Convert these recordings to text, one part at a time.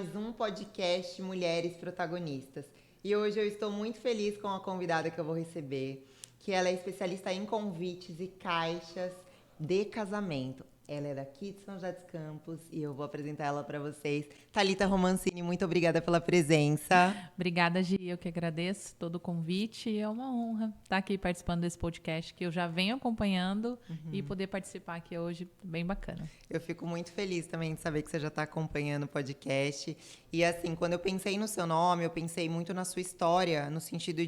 mais um podcast Mulheres Protagonistas. E hoje eu estou muito feliz com a convidada que eu vou receber, que ela é especialista em convites e caixas de casamento. Ela é daqui de São José dos Campos e eu vou apresentar ela para vocês. Thalita Romancini, muito obrigada pela presença. Obrigada, Gi. Eu que agradeço todo o convite e é uma honra estar aqui participando desse podcast que eu já venho acompanhando e poder participar aqui hoje, bem bacana. Eu fico muito feliz também de saber que você já está acompanhando o podcast. E assim, quando eu pensei no seu nome, eu pensei muito na sua história, no sentido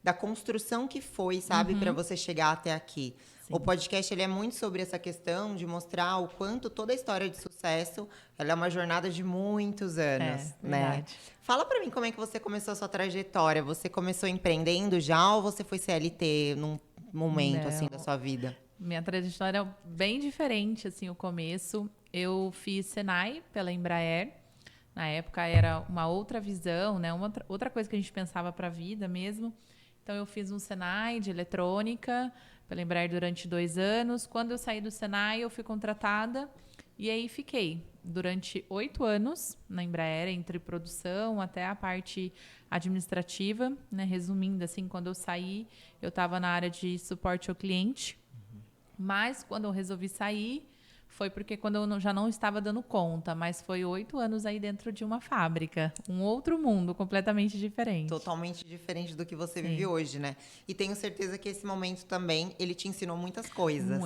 da construção que foi, sabe, para você chegar até aqui. Sim. O podcast ele é muito sobre essa questão de mostrar o quanto toda a história de sucesso ela é uma jornada de muitos anos, né? Verdade. Fala para mim como é que você começou a sua trajetória. Você começou empreendendo já ou você foi CLT num momento assim da sua vida? Minha trajetória é bem diferente, assim, o começo. Eu fiz Senai pela Embraer. Na época era uma outra visão, né? Outra coisa que a gente pensava para a vida mesmo. Então, eu fiz um Senai de eletrônica pela Embraer durante 2 anos. Quando eu saí do Senai, eu fui contratada e aí fiquei durante 8 anos na Embraer, entre produção até a parte administrativa, né? Resumindo, assim, quando eu saí, eu estava na área de suporte ao cliente. Mas, quando eu resolvi sair, foi porque quando eu já não estava dando conta, mas foi 8 anos aí dentro de uma fábrica. Um outro mundo, completamente diferente. Totalmente diferente do que você vive hoje, né? E tenho certeza que esse momento também, ele te ensinou muitas coisas.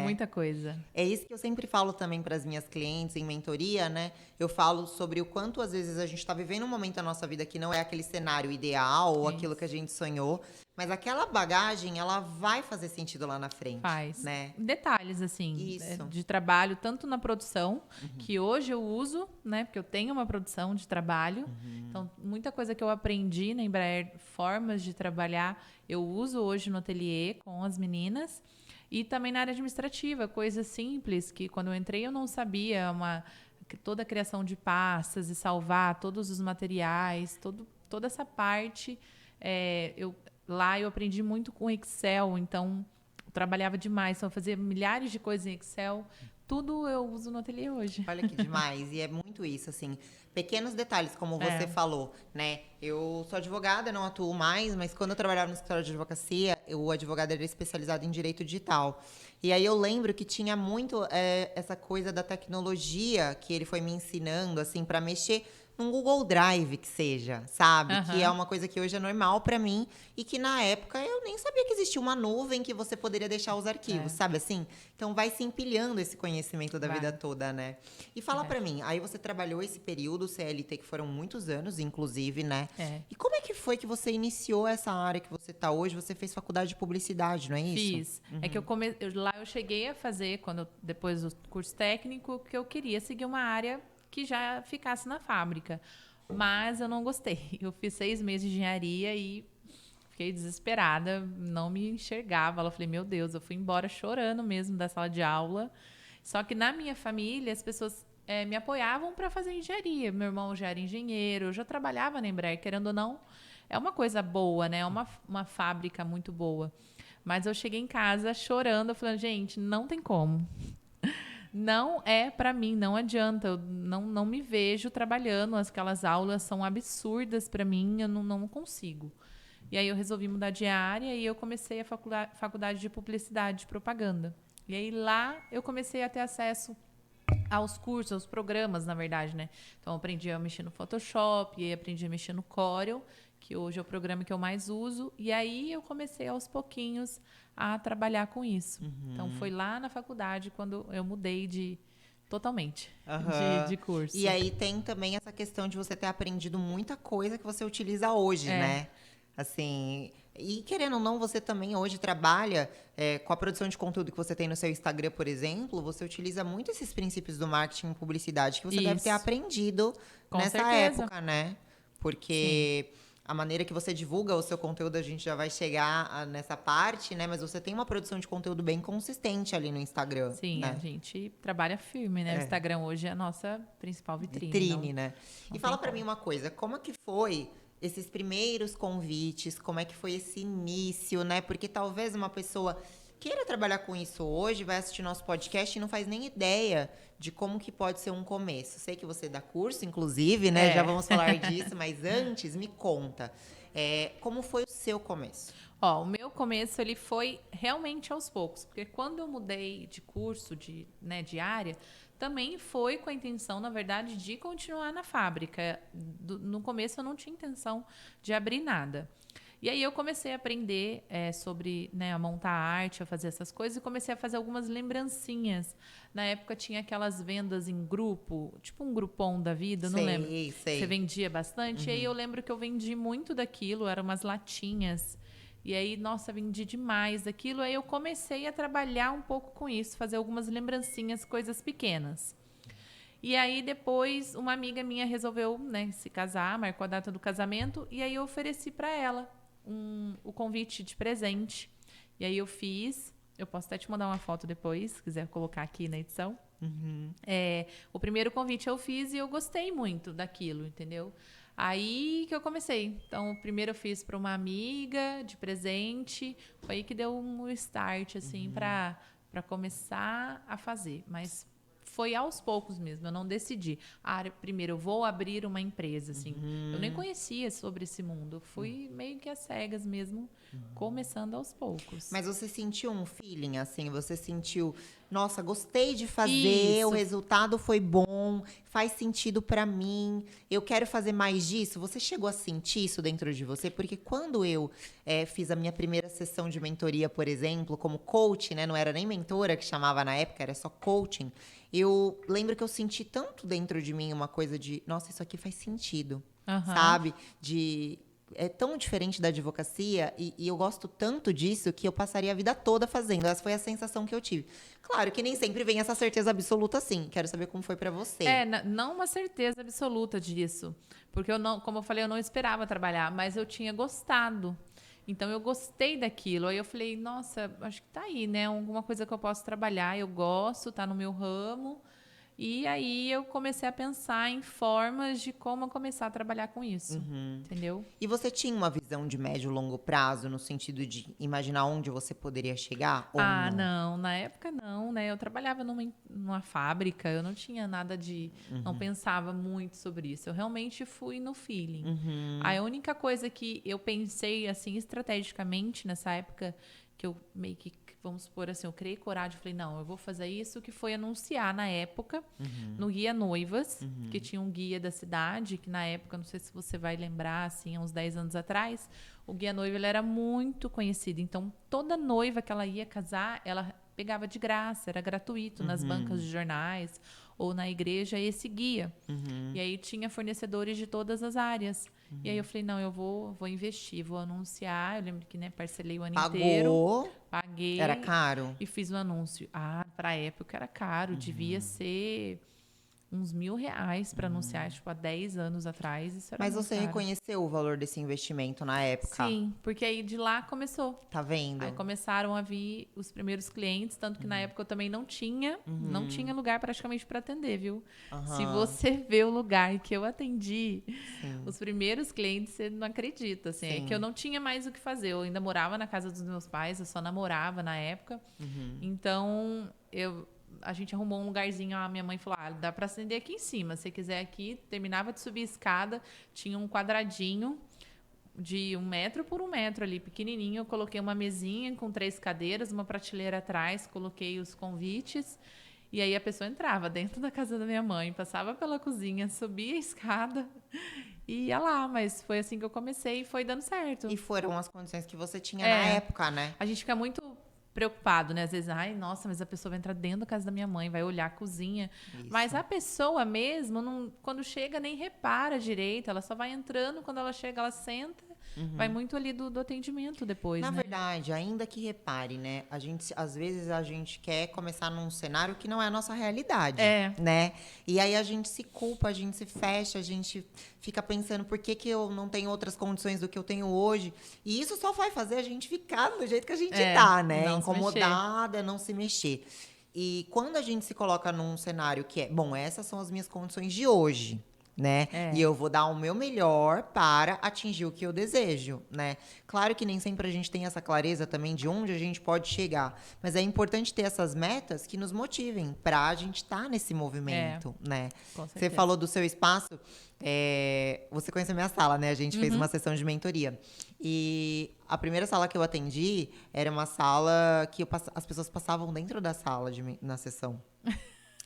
Muita coisa. É isso que eu sempre falo também para as minhas clientes em mentoria, né? Eu falo sobre o quanto, às vezes, a gente está vivendo um momento da nossa vida que não é aquele cenário ideal ou aquilo que a gente sonhou. Mas aquela bagagem, ela vai fazer sentido lá na frente. Faz. Né? Detalhes, assim, de trabalho, tanto na produção, que hoje eu uso, né? Porque eu tenho uma produção de trabalho. Então, muita coisa que eu aprendi na Embraer, formas de trabalhar, eu uso hoje no ateliê com as meninas. E também na área administrativa, coisas simples, que quando eu entrei eu não sabia, toda a criação de pastas e salvar todos os materiais, toda essa parte, Lá eu aprendi muito com Excel, então eu trabalhava demais, então eu fazia milhares de coisas em Excel, tudo eu uso no ateliê hoje. Olha que demais, e é muito isso, assim, pequenos detalhes, como você falou, né? Eu sou advogada, não atuo mais, mas quando eu trabalhava no escritório de advocacia, o advogado era especializado em direito digital. E aí eu lembro que tinha muito essa coisa da tecnologia que ele foi me ensinando, assim, para mexer num Google Drive que seja, sabe? Que é uma coisa que hoje é normal pra mim e que na época eu nem sabia que existia uma nuvem que você poderia deixar os arquivos, sabe assim? Então vai se empilhando esse conhecimento da vida toda, né? E fala pra mim, aí você trabalhou esse período CLT que foram muitos anos, inclusive, né? É. E como é que foi que você iniciou essa área que você tá hoje? Você fez faculdade de publicidade, não é isso? Fiz. É que lá eu cheguei a fazer, depois do curso técnico, que eu queria seguir uma área que já ficasse na fábrica. Mas eu não gostei. Eu fiz 6 meses de engenharia e fiquei desesperada, não me enxergava. Eu falei, meu Deus, eu fui embora chorando mesmo da sala de aula. Só que na minha família, as pessoas me apoiavam para fazer engenharia. Meu irmão já era engenheiro, eu já trabalhava na Embraer, querendo ou não. É uma coisa boa, né? É uma fábrica muito boa. Mas eu cheguei em casa chorando, eu falei, gente, não tem como. Não é para mim, não adianta, eu não me vejo trabalhando, aquelas aulas são absurdas para mim, eu não consigo. E aí eu resolvi mudar de área e eu comecei a faculdade de publicidade e propaganda. E aí lá eu comecei a ter acesso aos cursos, aos programas, na verdade, né? Então eu aprendi a mexer no Photoshop, e aí aprendi a mexer no Corel, que hoje é o programa que eu mais uso, e aí eu comecei aos pouquinhos a trabalhar com isso. Então foi lá na faculdade quando eu mudei totalmente de curso. E aí tem também essa questão de você ter aprendido muita coisa que você utiliza hoje, né? Assim, e querendo ou não, você também hoje trabalha com a produção de conteúdo que você tem no seu Instagram, por exemplo, você utiliza muito esses princípios do marketing e publicidade que você deve ter aprendido nessa época, né? Porque a maneira que você divulga o seu conteúdo, a gente já vai chegar nessa parte, né? Mas você tem uma produção de conteúdo bem consistente ali no Instagram. Sim, né? A gente trabalha firme, né? O Instagram hoje é a nossa principal vitrine. Vitrine, né? E fala pra mim uma coisa, como é que foi esses primeiros convites, como é que foi esse início, né? Porque talvez uma pessoa queira trabalhar com isso hoje, vai assistir nosso podcast e não faz nem ideia de como que pode ser um começo. Sei que você dá curso, inclusive, né? Já vamos falar disso, mas antes, me conta. Como foi o seu começo? Ó, o meu começo, ele foi realmente aos poucos. Porque quando eu mudei de curso, de área, também foi com a intenção, na verdade, de continuar na fábrica. No começo, eu não tinha intenção de abrir nada. E aí eu comecei a aprender sobre a montar arte, a fazer essas coisas, e comecei a fazer algumas lembrancinhas. Na época tinha aquelas vendas em grupo, tipo um Groupon da vida, não lembro. Sei. Você vendia bastante. E aí eu lembro que eu vendi muito daquilo, eram umas latinhas. E aí, nossa, vendi demais daquilo. Aí eu comecei a trabalhar um pouco com isso, fazer algumas lembrancinhas, coisas pequenas. E aí, depois, uma amiga minha resolveu se casar, marcou a data do casamento, e aí eu ofereci para ela o convite de presente. E aí eu fiz, eu posso até te mandar uma foto depois, se quiser colocar aqui na edição. O primeiro convite eu fiz e eu gostei muito daquilo, entendeu? Aí que eu comecei. Então, primeiro eu fiz para uma amiga de presente, foi aí que deu um start, assim, para começar a fazer. Mas foi aos poucos mesmo, eu não decidi. Primeiro eu vou abrir uma empresa, assim. Eu nem conhecia sobre esse mundo, fui meio que às cegas mesmo, começando aos poucos. Mas você sentiu um feeling, assim? Você sentiu, nossa, gostei de fazer, Isso. o resultado foi bom, faz sentido pra mim, eu quero fazer mais disso? Você chegou a sentir isso dentro de você? Porque quando eu fiz a minha primeira sessão de mentoria, por exemplo, como coach, né? Não era nem mentora que chamava na época, era só coaching. Eu lembro que eu senti tanto dentro de mim uma coisa de, nossa, isso aqui faz sentido, sabe? É tão diferente da advocacia e eu gosto tanto disso que eu passaria a vida toda fazendo. Essa foi a sensação que eu tive. Claro que nem sempre vem essa certeza absoluta assim. Quero saber como foi pra você. Não uma certeza absoluta disso. Porque eu não, como eu falei, eu não esperava trabalhar, mas eu tinha gostado. Então eu gostei daquilo. Aí eu falei, nossa, acho que tá aí, né? Alguma coisa que eu posso trabalhar. Eu gosto, tá no meu ramo. E aí eu comecei a pensar em formas de como começar a trabalhar com isso. Entendeu? E você tinha uma visão de médio e longo prazo, no sentido de imaginar onde você poderia chegar? Ou Não, na época não, né? Eu trabalhava numa fábrica, eu não tinha nada de. Não pensava muito sobre isso. Eu realmente fui no feeling. A única coisa que eu pensei, assim, estrategicamente nessa época, que eu meio que, vamos supor assim, eu criei coragem, falei, não, eu vou fazer isso, que foi anunciar na época, no Guia Noivas, que tinha um guia da cidade, que na época, não sei se você vai lembrar, assim, há uns 10 anos atrás, o Guia Noiva, ele era muito conhecido, então toda noiva que ela ia casar, ela pegava de graça, era gratuito nas bancas de jornais ou na igreja esse guia. E aí tinha fornecedores de todas as áreas. E aí eu falei, não, eu vou investir, vou anunciar. Eu lembro que parcelei o ano inteiro. Paguei. Era caro? E fiz o anúncio. Pra época era caro, devia ser uns R$1.000 para anunciar, tipo, há 10 anos atrás. Isso era Mas muito você caro. reconheceu o valor desse investimento na época? Sim, porque aí de lá começou. Tá vendo? Aí começaram a vir os primeiros clientes, tanto que na época eu também não tinha lugar praticamente para atender, viu? Se você vê o lugar que eu atendi, os primeiros clientes, você não acredita, assim, é que eu não tinha mais o que fazer. Eu ainda morava na casa dos meus pais, eu só namorava na época. Então, a gente arrumou um lugarzinho, a minha mãe falou, dá para acender aqui em cima, se você quiser aqui, terminava de subir a escada, tinha um quadradinho de 1 metro por 1 metro ali, pequenininho, eu coloquei uma mesinha com 3 cadeiras, uma prateleira atrás, coloquei os convites, e aí a pessoa entrava dentro da casa da minha mãe, passava pela cozinha, subia a escada e ia lá, mas foi assim que eu comecei e foi dando certo. E foram as condições que você tinha na época, né? A gente fica muito preocupado, né? Às vezes, nossa, mas a pessoa vai entrar dentro da casa da minha mãe, vai olhar a cozinha. Isso. Mas a pessoa mesmo, quando chega, nem repara direito. Ela só vai entrando, quando ela chega, ela senta. Vai muito ali do atendimento depois, Na né? verdade, ainda que repare, né? Às vezes a gente quer começar num cenário que não é a nossa realidade, né? E aí a gente se culpa, a gente se fecha, a gente fica pensando por que eu não tenho outras condições do que eu tenho hoje. E isso só vai fazer a gente ficar do jeito que a gente tá, né? Incomodada, não se mexer. E quando a gente se coloca num cenário que bom, essas são as minhas condições de hoje. né? É. E eu vou dar o meu melhor para atingir o que eu desejo, né? Claro que nem sempre a gente tem essa clareza também de onde a gente pode chegar, mas é importante ter essas metas que nos motivem para a gente estar nesse movimento, né? Com Você certeza. falou do seu espaço, você conhece a minha sala, né? A gente fez uma sessão de mentoria. E a primeira sala que eu atendi era uma sala que as pessoas passavam dentro da sala na sessão.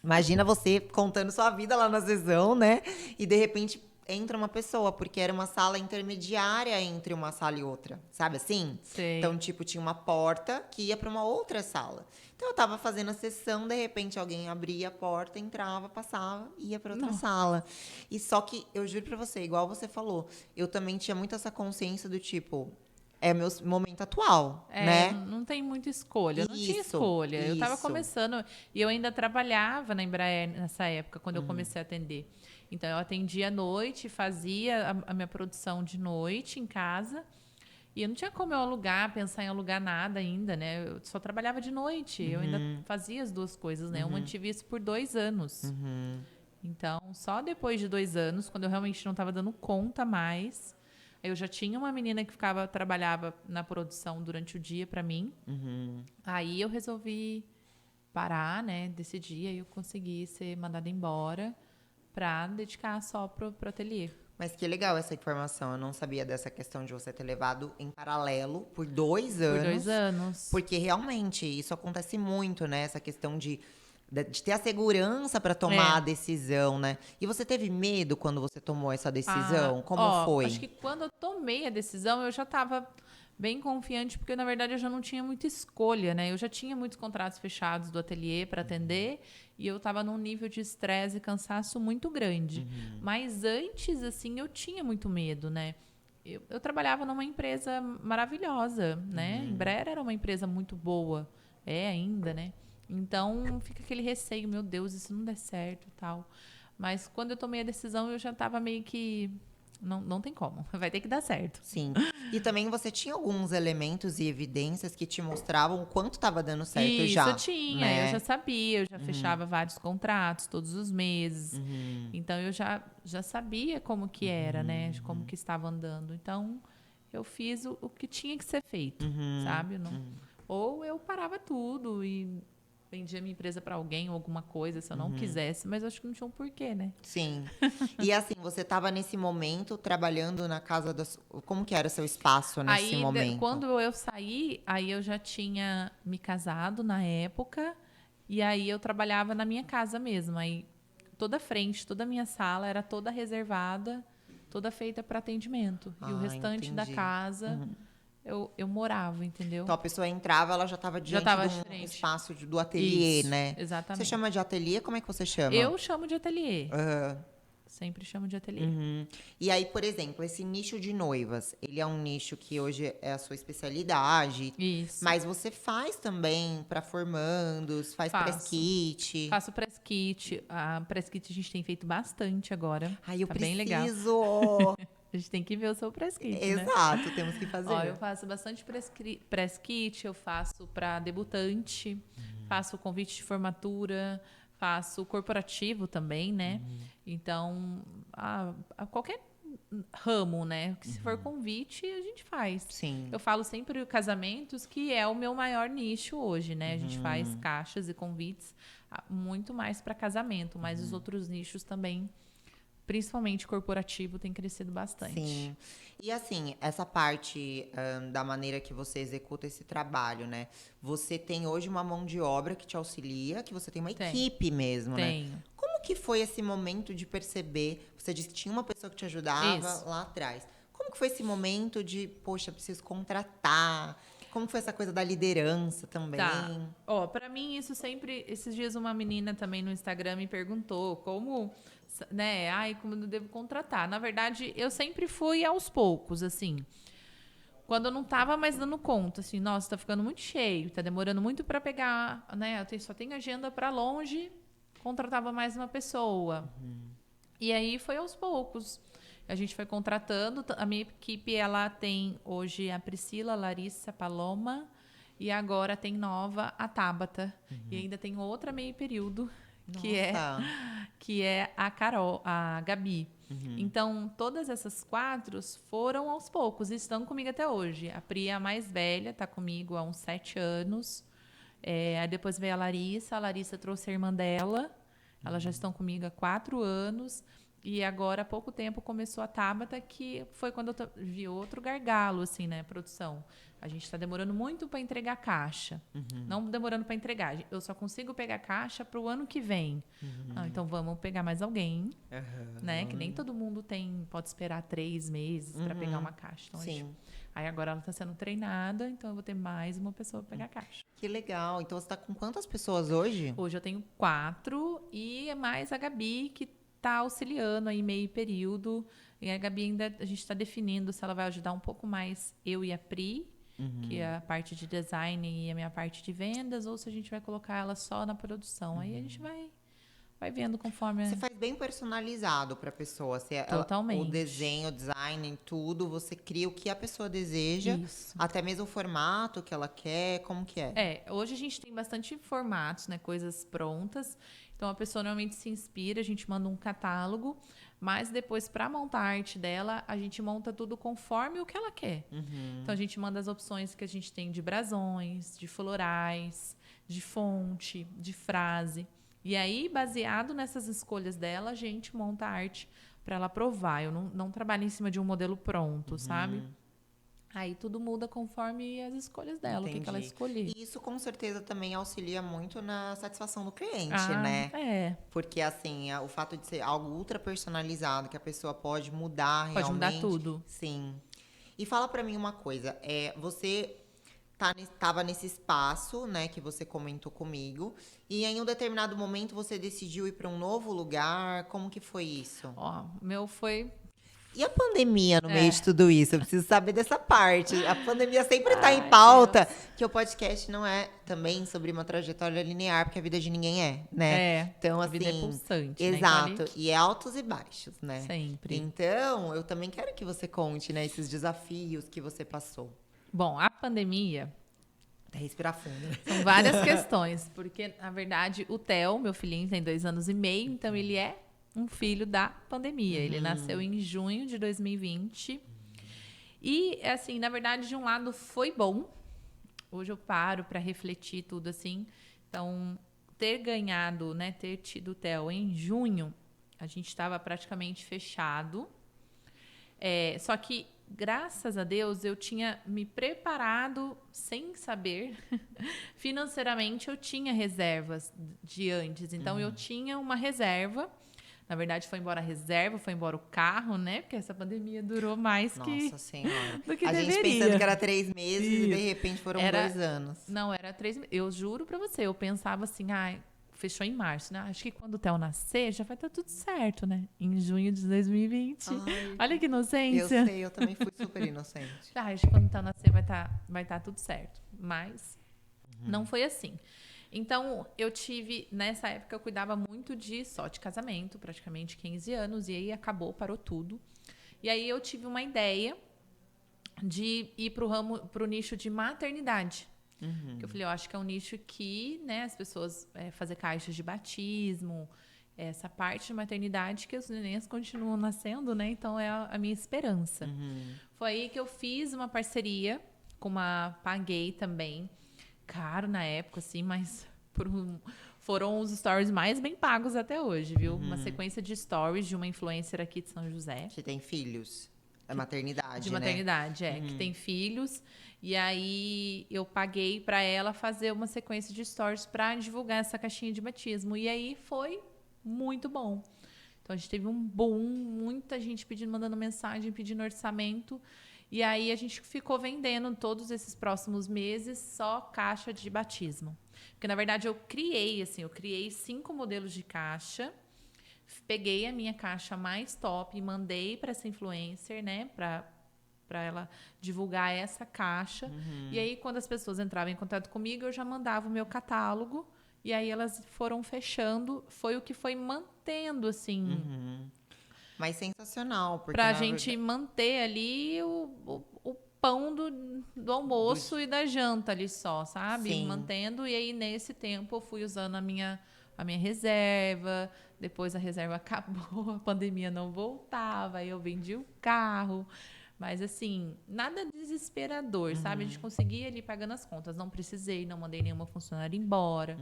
Imagina você contando sua vida lá na sessão, né? E de repente entra uma pessoa, porque era uma sala intermediária entre uma sala e outra, sabe assim? Sei. Então, tipo, tinha uma porta que ia para uma outra sala. Então, eu tava fazendo a sessão, de repente alguém abria a porta, entrava, passava, ia para outra sala. E só que, eu juro pra você, igual você falou, eu também tinha muito essa consciência do tipo, é meu momento atual, né? Não tem muita escolha. Eu não tinha Isso, escolha. Eu estava isso. começando e eu ainda trabalhava na Embraer nessa época, quando eu comecei a atender. Então, eu atendia à noite, fazia a minha produção de noite em casa. E eu não tinha como eu alugar, pensar em alugar nada ainda, né? Eu só trabalhava de noite. Eu ainda fazia as duas coisas, né? Eu mantive isso por 2 anos. Então, só depois de 2 anos, quando eu realmente não estava dando conta mais, eu já tinha uma menina que trabalhava na produção durante o dia para mim. Aí eu resolvi parar, né? Decidi, aí eu consegui ser mandada embora para dedicar só pro ateliê. Mas que legal essa informação. Eu não sabia dessa questão de você ter levado em paralelo por 2 anos. Por 2 anos. Porque realmente isso acontece muito, né? Essa questão de ter a segurança para tomar a decisão, né? E você teve medo quando você tomou essa decisão? Como foi? Acho que quando eu tomei a decisão, eu já estava bem confiante, porque na verdade eu já não tinha muita escolha, né? Eu já tinha muitos contratos fechados do ateliê para atender e eu estava num nível de estresse e cansaço muito grande. Mas antes, assim, eu tinha muito medo, né? Eu trabalhava numa empresa maravilhosa, né? Embraer era uma empresa muito boa, é ainda, né? Então fica aquele receio, meu Deus, isso não der certo e tal. Mas quando eu tomei a decisão, eu já estava meio que não tem como, vai ter que dar certo. Sim. E também você tinha alguns elementos e evidências que te mostravam o quanto estava dando certo Isso, já. eu tinha, né? eu já sabia, eu já fechava vários contratos todos os meses. Então eu já sabia como que era, né? De como que estava andando. Então eu fiz o que tinha que ser feito, sabe? Ou eu parava tudo e vendia minha empresa para alguém ou alguma coisa, se eu não quisesse, mas eu acho que não tinha um porquê, né? Sim. E assim, você estava nesse momento trabalhando na casa Como que era o seu espaço nesse momento? Quando eu saí, aí eu já tinha me casado na época, e aí eu trabalhava na minha casa mesmo. Aí toda a frente, toda a minha sala era toda reservada, toda feita para atendimento. E o restante da entendi. casa eu morava, entendeu? Então a pessoa entrava, ela já estava diante tava de de um frente. espaço do ateliê, Isso, né? exatamente. Você chama de ateliê? Como é que você chama? Eu chamo de ateliê. Aham. Sempre chamo de ateliê. E aí, por exemplo, esse nicho de noivas, ele é um nicho que hoje é a sua especialidade. Isso. Mas você faz também para formandos, faz press kit. Faço press kit. A press kit a gente tem feito bastante agora. Ai, eu tá preciso! bem legal. A gente tem que ver o seu press kit, né? Exato, temos que fazer. Ó, eu faço bastante press kit, eu faço para debutante, faço convite de formatura, faço corporativo também, né? Então, a qualquer ramo, né? Que se for convite, a gente faz. Sim. Eu falo sempre casamentos, que é o meu maior nicho hoje, né? A gente faz caixas e convites muito mais para casamento, mas os outros nichos também, principalmente corporativo, tem crescido bastante. Sim. E assim, essa parte da maneira que você executa esse trabalho, né? Você tem hoje uma mão de obra que te auxilia, que você tem uma equipe mesmo, né? Tenho. Como que foi esse momento de perceber? Você disse que tinha uma pessoa que te ajudava Isso. lá atrás. Como que foi esse momento de, poxa, preciso contratar? Como foi essa coisa da liderança também? Tá. Ó, pra mim isso sempre... Esses dias uma menina também no Instagram me perguntou como, né? Ai, como eu devo contratar. Na verdade, eu sempre fui aos poucos, assim. Quando eu não tava mais dando conta, assim, nossa, tá ficando muito cheio, tá demorando muito pra pegar, né? Só tenho agenda pra longe, contratava mais uma pessoa. E aí foi aos poucos. A gente foi contratando. A minha equipe, ela tem hoje a Priscila, a Larissa, a Paloma. E agora tem nova a Tabata. E ainda tem outra meio período, que é a Carol, a Gabi. Então, todas essas 4 foram aos poucos e estão comigo até hoje. A Pri, a mais velha, está comigo há uns 7 anos. Aí depois veio a Larissa trouxe a irmã dela. Elas já estão comigo há 4 anos. E agora, há pouco tempo, começou a Tabata, que foi quando eu vi outro gargalo, assim, né, produção. A gente está demorando muito para entregar caixa. Não demorando para entregar. Eu só consigo pegar caixa para o ano que vem. Então, vamos pegar mais alguém, né? Que nem todo mundo pode esperar 3 meses para pegar uma caixa. Então, Sim. Aí agora ela está sendo treinada, então eu vou ter mais uma pessoa para pegar caixa. Que legal. Então, você está com quantas pessoas hoje? Hoje eu tenho 4 e mais a Gabi, que está auxiliando aí meio período. E a Gabi ainda, a gente está definindo se ela vai ajudar um pouco mais eu e a Pri, que é a parte de design e a minha parte de vendas, ou se a gente vai colocar ela só na produção. Aí a gente vai vendo conforme... Você faz bem personalizado para a pessoa. Totalmente. O desenho, o design, tudo, você cria o que a pessoa deseja. Isso. Até mesmo o formato que ela quer, como que é? Hoje a gente tem bastante formatos, né? Coisas prontas. Então, a pessoa normalmente se inspira, a gente manda um catálogo, mas depois, para montar a arte dela, a gente monta tudo conforme o que ela quer. Então, a gente manda as opções que a gente tem de brasões, de florais, de fonte, de frase. E aí, baseado nessas escolhas dela, a gente monta a arte para ela provar. Eu não trabalho em cima de um modelo pronto, sabe? Aí tudo muda conforme as escolhas dela, o que ela escolher. E isso com certeza também auxilia muito na satisfação do cliente, né? Porque assim, o fato de ser algo ultra personalizado, que a pessoa pode mudar realmente. Pode mudar tudo. Sim. E fala pra mim uma coisa, você tava nesse espaço, né, que você comentou comigo, e em um determinado momento você decidiu ir para um novo lugar, como que foi isso? O meu foi... E a pandemia no meio de tudo isso? Eu preciso saber dessa parte. A pandemia sempre tá em pauta, que o podcast não é também sobre uma trajetória linear, porque a vida de ninguém é, né? Então, a assim, vida é pulsante, exato. Né, e é altos e baixos, né? Sempre. Então, eu também quero que você conte, né, esses desafios que você passou. Bom, a pandemia... Até respirar fundo. São várias questões, porque, na verdade, o Theo, meu filhinho, tem 2 anos e meio, então ele é um filho da pandemia. Ele nasceu em junho de 2020. E, assim, na verdade, de um lado foi bom. Hoje eu paro para refletir tudo assim. Então, ter ganhado, né, ter tido o Theo em junho, a gente estava praticamente fechado. Só que, graças a Deus, eu tinha me preparado sem saber. Financeiramente, eu tinha reservas de antes. Então, eu tinha uma reserva. Na verdade, foi embora a reserva, foi embora o carro, né? Porque essa pandemia durou mais Nossa que... Senhora. do que a deveria. gente pensando que era 3 meses e de repente foram 2 anos. Não, era 3 meses. Eu juro pra você, eu pensava assim, fechou em março, né? Acho que quando o Theo nascer, já vai estar tudo certo, né? Em junho de 2020. Olha que inocência. Eu sei, eu também fui super inocente. Acho que quando o Theo nascer vai tá tudo certo. Mas não foi assim. Então, nessa época, eu cuidava muito só de casamento, praticamente 15 anos, e aí parou tudo. E aí eu tive uma ideia de ir pro nicho de maternidade. Que eu falei, eu acho que é um nicho que, né, as pessoas fazer caixas de batismo, essa parte de maternidade que os nenéns continuam nascendo, né? Então é a minha esperança. Foi aí que eu fiz uma parceria com paguei também. Caro na época, assim, mas foram os stories mais bem pagos até hoje, viu? Uma sequência de stories de uma influencer aqui de São José. Que tem filhos. É maternidade, de maternidade, que tem filhos. E aí eu paguei para ela fazer uma sequência de stories para divulgar essa caixinha de batismo. E aí foi muito bom. Então a gente teve um boom, muita gente mandando mensagem, pedindo orçamento. E aí a gente ficou vendendo todos esses próximos meses só caixa de batismo. Porque, na verdade, eu criei 5 modelos de caixa, peguei a minha caixa mais top e mandei para essa influencer, né, para ela divulgar essa caixa. E aí, quando as pessoas entravam em contato comigo, eu já mandava o meu catálogo. E aí elas foram fechando. Foi o que foi mantendo, assim... Mas sensacional. Porque pra gente manter ali o pão do almoço e da janta ali só, sabe? Sim. Mantendo. E aí, nesse tempo, eu fui usando a minha a minha reserva, depois a reserva acabou, a pandemia não voltava, aí eu vendi o carro. Mas, assim, nada desesperador, sabe? A gente conseguia ali pagando as contas. Não precisei, não mandei nenhuma funcionária embora.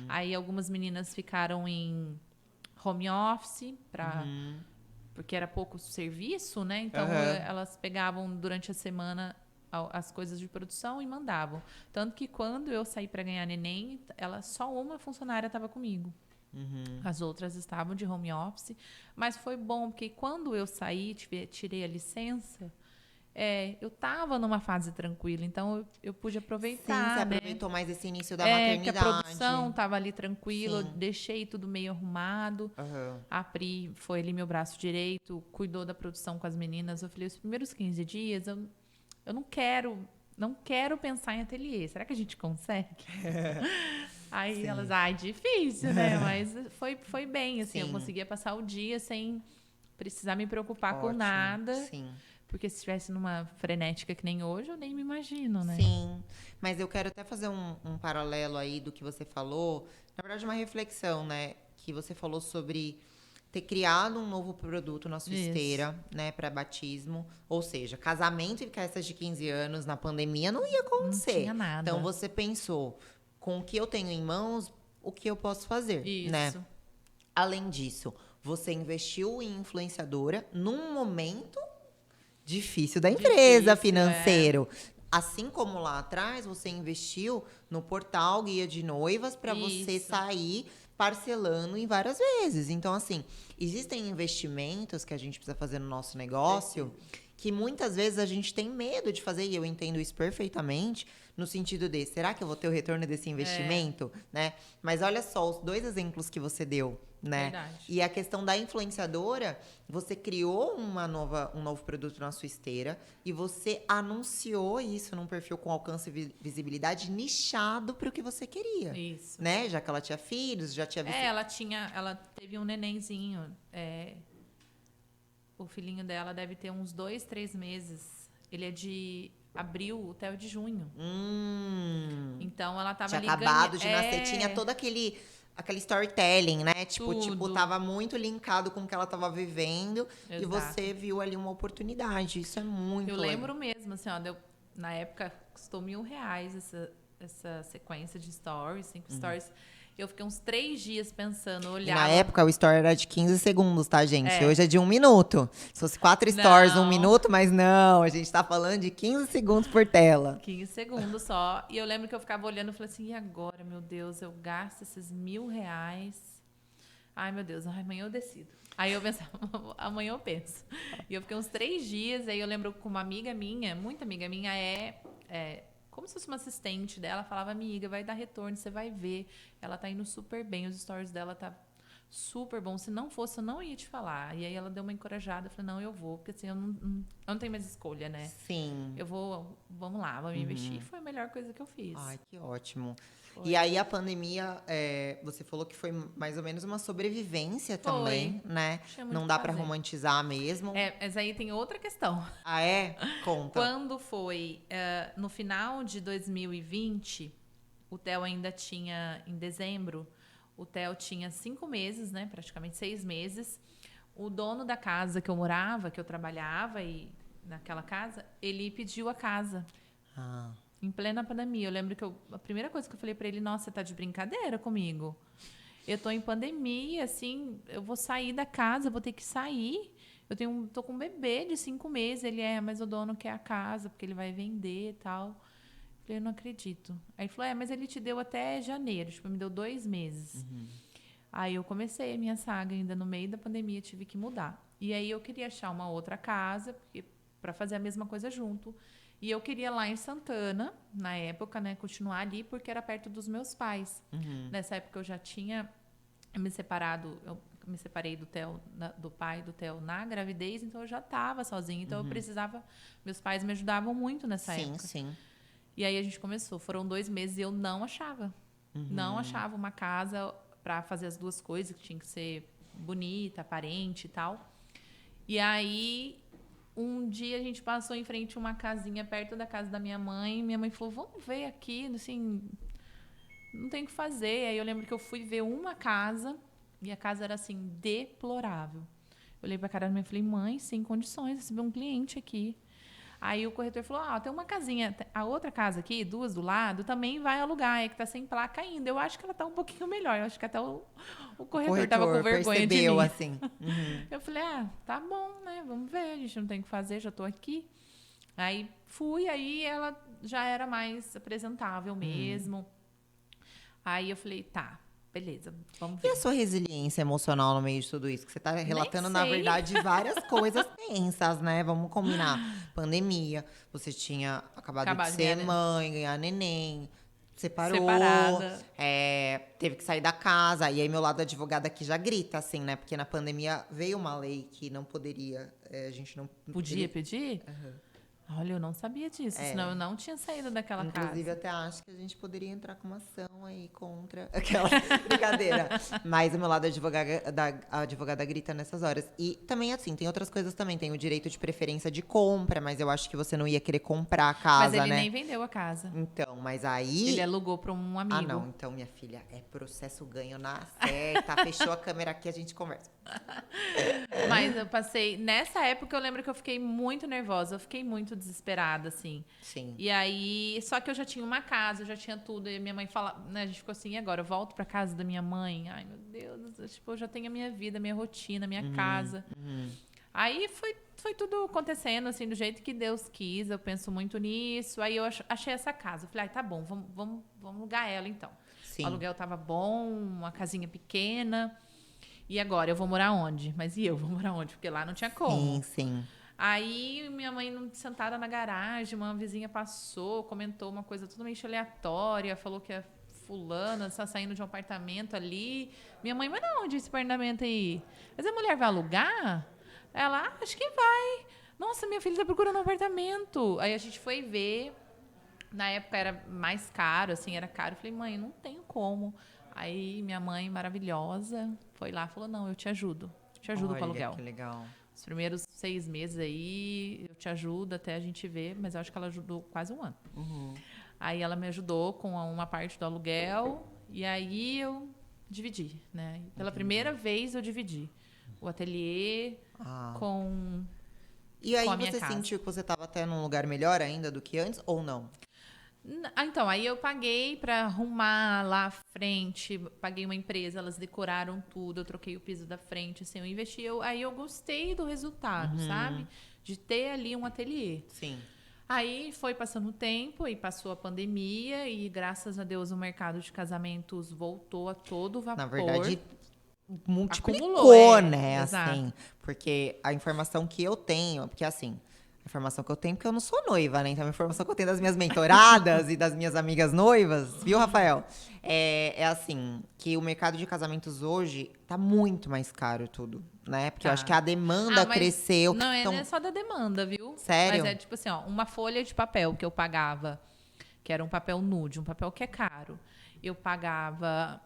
Aí, algumas meninas ficaram em home office, porque era pouco serviço, né? Então, elas pegavam durante a semana as coisas de produção e mandavam. Tanto que, quando eu saí para ganhar neném, só uma funcionária estava comigo. As outras estavam de home office. Mas foi bom, porque quando eu saí, tirei a licença... eu estava numa fase tranquila, então eu pude aproveitar. Sim, você né? aproveitou mais esse início da maternidade. Que a produção estava ali tranquila, deixei tudo meio arrumado. A Pri foi ali meu braço direito, cuidou da produção com as meninas. Eu falei, os primeiros 15 dias eu não quero pensar em ateliê. Será que a gente consegue? Aí elas, difícil, né? Mas foi bem, assim, eu conseguia passar o dia sem precisar me preocupar com nada. Sim. Porque se estivesse numa frenética que nem hoje, eu nem me imagino, né? Sim, mas eu quero até fazer um paralelo aí do que você falou. Na verdade, uma reflexão, né? Que você falou sobre ter criado um novo produto na sua esteira, né? Para batismo. Ou seja, casamento e festas de 15 anos na pandemia não ia acontecer. Não tinha nada. Então, você pensou, com o que eu tenho em mãos, o que eu posso fazer, né? Além disso, você investiu em influenciadora num momento... difícil da empresa, financeiro. Assim como lá atrás, você investiu no portal Guia de Noivas para você sair parcelando em várias vezes. Então, assim, existem investimentos que a gente precisa fazer no nosso negócio que muitas vezes a gente tem medo de fazer, e eu entendo isso perfeitamente, no sentido de, será que eu vou ter o retorno desse investimento? Né? Mas olha só, os 2 exemplos que você deu, né? Verdade. E a questão da influenciadora, você criou um novo produto na sua esteira e você anunciou isso num perfil com alcance e visibilidade nichado para o que você queria. Isso. Né? Já que ela tinha filhos, já tinha... Ela teve um nenenzinho. O filhinho dela deve ter uns 2, 3 meses. Ele é de abril, o Theo é de junho. Então, ela tava tinha ali acabado de nascer, tinha todo aquele storytelling, né? Tipo, tava muito linkado com o que ela tava vivendo. Exato. E você viu ali uma oportunidade. Isso é muito legal. Eu lembro mesmo, assim, na época custou R$1.000 essa sequência de stories, 5 stories. Eu fiquei uns 3 dias pensando, olhava... E na época, o story era de 15 segundos, tá, gente? Hoje é de 1 minuto. Se fosse 4 stories, 1 minuto, mas não. A gente tá falando de 15 segundos por tela. 15 segundos só. E eu lembro que eu ficava olhando e falei assim, e agora, meu Deus, eu gasto esses R$1.000? Ai, meu Deus, amanhã eu decido. Aí eu pensava, amanhã eu penso. E eu fiquei uns 3 dias, aí eu lembro que uma amiga minha, muita amiga minha, como se fosse uma assistente dela, falava, amiga, vai dar retorno, você vai ver. Ela tá indo super bem, os stories dela tá super bom. Se não fosse, eu não ia te falar. E aí ela deu uma encorajada, eu falei, não, eu vou, porque assim, eu não tenho mais escolha, né? Sim. Eu vou, vamos lá, vamos investir. E foi a melhor coisa que eu fiz. Ai, que ótimo. E aí a pandemia, você falou que foi mais ou menos uma sobrevivência também, né? Não dá pra romantizar mesmo. Mas aí tem outra questão. Ah, é? Conta. Quando foi no final de 2020, o Theo ainda tinha, em dezembro, o Theo tinha 5 meses, né? Praticamente 6 meses. O dono da casa que eu morava, que eu trabalhava e naquela casa, ele pediu a casa. Em plena pandemia. Eu lembro que a primeira coisa que eu falei pra ele, nossa, você tá de brincadeira comigo? Eu tô em pandemia, assim, eu vou sair da casa, eu vou ter que sair. Tô com um bebê de 5 meses. Ele mas o dono quer a casa, porque ele vai vender e tal. Eu falei, eu não acredito. Aí ele falou, mas ele te deu até janeiro, me deu 2 meses. Aí eu comecei a minha saga, ainda no meio da pandemia, tive que mudar. E aí eu queria achar uma outra casa, pra fazer a mesma coisa junto. E eu queria lá em Santana, na época, né, continuar ali, porque era perto dos meus pais. Nessa época eu já tinha me separado, eu me separei do Theo, do pai do Theo na gravidez, então eu já estava sozinha. Então eu precisava, meus pais me ajudavam muito nessa época. Sim. E aí a gente começou, foram 2 meses e eu não achava. Não achava uma casa para fazer as duas coisas, que tinha que ser bonita, aparente e tal. E aí... Um dia a gente passou em frente a uma casinha perto da casa da minha mãe. Minha mãe falou, vamos ver aqui, assim... não tem o que fazer. Aí eu lembro que eu fui ver uma casa e a casa era assim, deplorável. Eu olhei pra cara da minha mãe e falei, mãe, sem condições, receber um cliente aqui. Aí o corretor falou, tem uma casinha, a outra casa aqui, 2 do lado, também vai alugar, é que tá sem placa ainda. Eu acho que ela tá um pouquinho melhor. Eu acho que até o corretor tava com vergonha de mim. Assim. Uhum. Eu falei, tá bom, né? Vamos ver, a gente não tem o que fazer, já tô aqui. Aí fui, aí ela já era mais apresentável mesmo. Aí eu falei, tá, beleza, vamos ver. E a sua resiliência emocional no meio de tudo isso? Que você tá relatando, na verdade, várias coisas tensas, né? Vamos combinar. Pandemia, você tinha acabado de ser mãe, ganhar neném, separada. Teve que sair da casa. E aí, meu lado advogado aqui já grita, assim, né? Porque na pandemia veio uma lei que não poderia, a gente não... Podia pedir? Uhum. Olha, eu não sabia disso, senão eu não tinha saído daquela casa. Inclusive, até acho que a gente poderia entrar com uma ação aí contra aquela brincadeira. Mas o meu lado advogada grita nessas horas. E também, assim, tem outras coisas também. Tem o direito de preferência de compra, mas eu acho que você não ia querer comprar a casa, né? Mas ele nem vendeu a casa. Então, mas aí... Ele alugou para um amigo. Ah, não. Então, minha filha, é processo ganho na certa. Fechou a câmera aqui, a gente conversa. Mas eu passei... Nessa época, eu lembro que eu fiquei muito nervosa. Eu fiquei muito desesperada, assim. Sim. E aí... Só que eu já tinha uma casa, eu já tinha tudo. E minha mãe fala... Né, a gente ficou assim, e agora? Eu volto pra casa da minha mãe? Ai, meu Deus. Tipo, eu já tenho a minha vida, a minha rotina, a minha casa. Aí foi tudo acontecendo, assim, do jeito que Deus quis. Eu penso muito nisso. Aí eu achei essa casa. Eu falei, tá bom, vamos alugar ela, então. Sim. O aluguel tava bom, uma casinha pequena... E agora, eu vou morar onde? Mas e eu vou morar onde? Porque lá não tinha como. Sim. Aí, minha mãe, sentada na garagem, uma vizinha passou, comentou uma coisa totalmente aleatória, falou que a fulana está saindo de um apartamento ali. Minha mãe, mas não, onde esse apartamento aí? Mas a mulher vai alugar? Ela, acho que vai. Nossa, minha filha está procurando um apartamento. Aí a gente foi ver. Na época era mais caro, assim, era caro. Eu falei, mãe, não tenho como. Aí minha mãe, maravilhosa, foi lá e falou, não, eu te ajudo. Com o aluguel. Que legal. Os primeiros 6 meses aí, eu te ajudo até a gente ver, mas eu acho que ela ajudou quase 1 ano. Aí ela me ajudou com uma parte do aluguel e aí eu dividi, né? Pela primeira vez eu dividi o ateliê com E aí com a minha você casa. sentiu que você estava até num lugar melhor ainda do que antes ou não? Então, aí eu paguei para arrumar lá à frente, paguei uma empresa, elas decoraram tudo, eu troquei o piso da frente, assim, eu investi, aí eu gostei do resultado, sabe? De ter ali um ateliê. Sim. Aí foi passando o tempo e passou a pandemia e graças a Deus o mercado de casamentos voltou a todo vapor. Na verdade, multiplicou, acumulou, né? Exato. Assim, porque a informação que eu tenho, porque assim, a informação que eu tenho, porque eu não sou noiva, né? Então a informação que eu tenho das minhas mentoradas e das minhas amigas noivas, viu, Rafael? É assim, que o mercado de casamentos hoje tá muito mais caro tudo, né? Porque eu acho que a demanda cresceu. Não é só da demanda, viu? Sério? Mas é tipo assim, ó, uma folha de papel que eu pagava, que era um papel nude, um papel que é caro. Eu pagava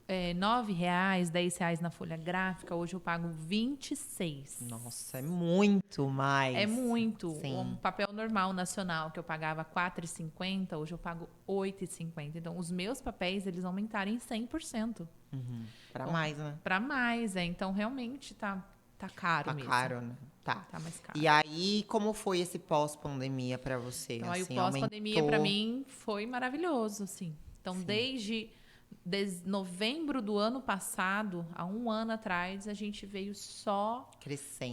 R$9, R$10 na folha gráfica, hoje eu pago 26. Nossa, é muito mais. É muito. Sim. Um papel normal nacional que eu pagava R$4,50, hoje eu pago R$8,50. Então, os meus papéis, eles aumentaram em 100%. Pra mais, né? Pra mais, Então, realmente, tá caro mesmo. Tá caro, né? Tá mais caro. E aí, como foi esse pós-pandemia pra você? Então, assim, aí o pós-pandemia, pra mim, foi maravilhoso, assim. Então, desde novembro do ano passado, há 1 ano atrás, a gente veio só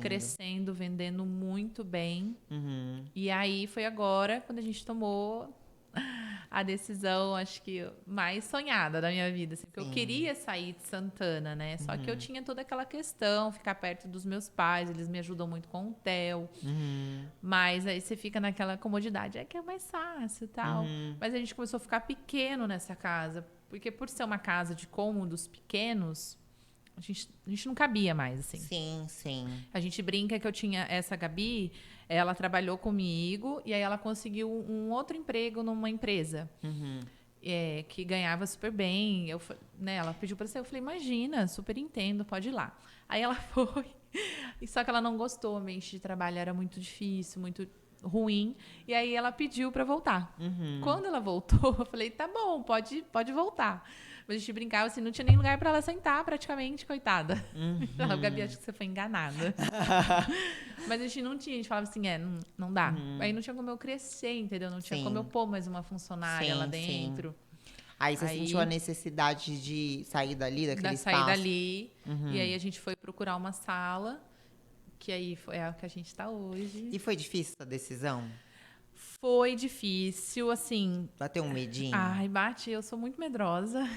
crescendo, vendendo muito bem. E aí foi agora quando a gente tomou a decisão, acho que mais sonhada da minha vida. Assim, porque eu queria sair de Santana, né? Só que eu tinha toda aquela questão, ficar perto dos meus pais, eles me ajudam muito com o hotel. Mas aí você fica naquela comodidade, que é mais fácil e tal. Mas a gente começou a ficar pequeno nessa casa. Porque por ser uma casa de cômodos pequenos, a gente não cabia mais, assim. Sim. A gente brinca que eu tinha essa Gabi, ela trabalhou comigo e aí ela conseguiu um outro emprego numa empresa. Que ganhava super bem. Ela pediu para ser, eu falei, imagina, super entendo, pode ir lá. Aí ela foi, só que ela não gostou, o ambiente de trabalho era muito difícil, muito ruim. E aí ela pediu para voltar. Quando ela voltou, eu falei, tá bom, pode voltar. Mas a gente brincava assim, não tinha nem lugar para ela sentar praticamente, coitada. Ela, Gabi, acho que você foi enganada. Mas a gente não tinha, a gente falava assim, não dá. Aí não tinha como eu crescer, entendeu? Não tinha como eu pôr mais uma funcionária lá dentro. Aí você sentiu a necessidade de sair dali, daquele espaço? Sair dali. E aí a gente foi procurar uma sala, que aí foi a que a gente está hoje. E foi difícil essa decisão? Foi difícil, assim... Bateu um medinho? Ai, bate, eu sou muito medrosa.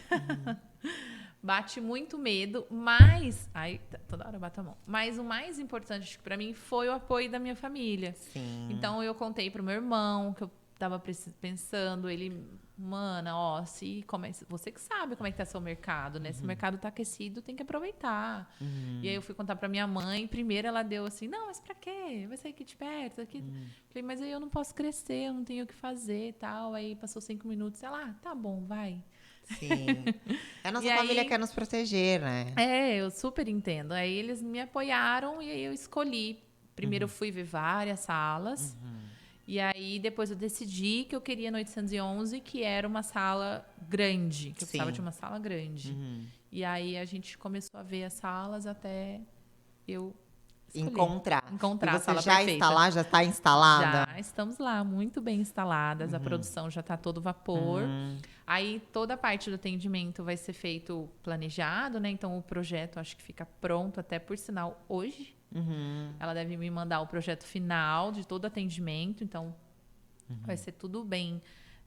Bate muito medo, mas... Ai, toda hora eu bato a mão. Mas o mais importante para mim foi o apoio da minha família. Sim. Então, eu contei pro meu irmão que eu tava pensando, ele... Mana, ó, você que sabe como é que tá seu mercado, né? Se o mercado tá aquecido, tem que aproveitar. E aí eu fui contar pra minha mãe. Primeiro ela deu assim, não, mas pra quê? Vai sair aqui de perto. Aqui. Falei, mas aí eu não posso crescer, eu não tenho o que fazer e tal. Aí passou 5 minutos, ela, tá bom, vai. Sim. A nossa família quer nos proteger, né? Eu super entendo. Aí eles me apoiaram e aí eu escolhi. Primeiro eu fui ver várias salas. E aí, depois eu decidi que eu queria no 811, que era uma sala grande. Que eu precisava de uma sala grande. E aí, a gente começou a ver as salas até eu encontrar a sala já perfeita. Está lá? Já está instalada? Já estamos lá, muito bem instaladas. A produção já está todo vapor. Aí, toda a parte do atendimento vai ser feito planejado, né? Então, o projeto acho que fica pronto, até por sinal, hoje. Ela deve me mandar o projeto final de todo atendimento, então vai ser tudo bem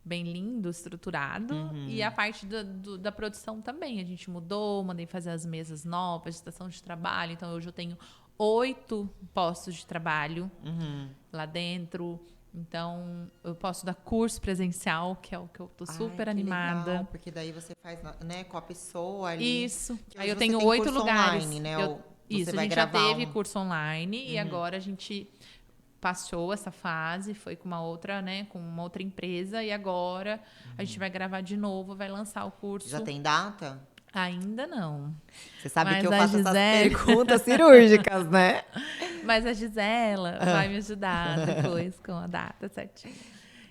lindo, estruturado. E a parte da produção também. A gente mudou, mandei fazer as mesas novas, estação de trabalho. Então, hoje eu tenho 8 postos de trabalho lá dentro. Então, eu posso dar curso presencial, que é o que eu tô super animada. Legal, porque daí você faz, né, com a pessoa ali. Isso. Aí eu tenho 8 lugares. Online, né? Isso, a gente já teve curso online e agora a gente passou essa fase, foi com uma outra, né, com uma outra empresa e agora a gente vai gravar de novo, vai lançar o curso. Já tem data? Ainda não. Você sabe que eu faço essas perguntas cirúrgicas, né? Mas a Gisela vai me ajudar depois com a data certinha.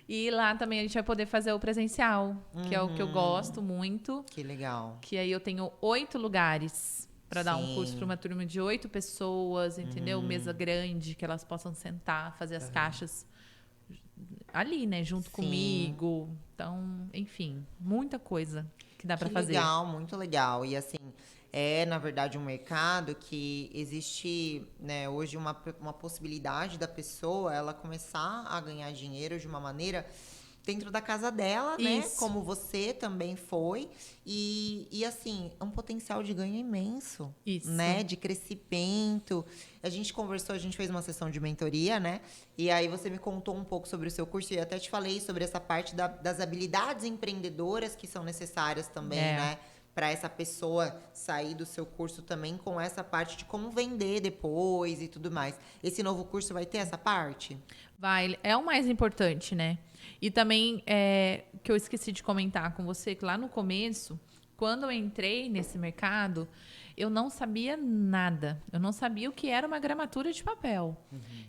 E lá também a gente vai poder fazer o presencial, que é o que eu gosto muito. Que legal. Que aí eu tenho 8 lugares para dar um curso para uma turma de 8 pessoas, entendeu? Mesa grande, que elas possam sentar, fazer as caixas ali, né? Junto comigo. Então, enfim, muita coisa que dá para fazer. Legal, muito legal. E assim, na verdade, um mercado que existe, né, hoje uma possibilidade da pessoa ela começar a ganhar dinheiro de uma maneira dentro da casa dela, né? Como você também foi. E assim, é um potencial de ganho imenso. Né? De crescimento. A gente conversou, a gente fez uma sessão de mentoria, né? E aí você me contou um pouco sobre o seu curso. E eu até te falei sobre essa parte das habilidades empreendedoras que são necessárias também, né? Para essa pessoa sair do seu curso também com essa parte de como vender depois e tudo mais. Esse novo curso vai ter essa parte? Vai, é o mais importante, né? E também, que eu esqueci de comentar com você, que lá no começo, quando eu entrei nesse mercado, eu não sabia nada. Eu não sabia o que era uma gramatura de papel.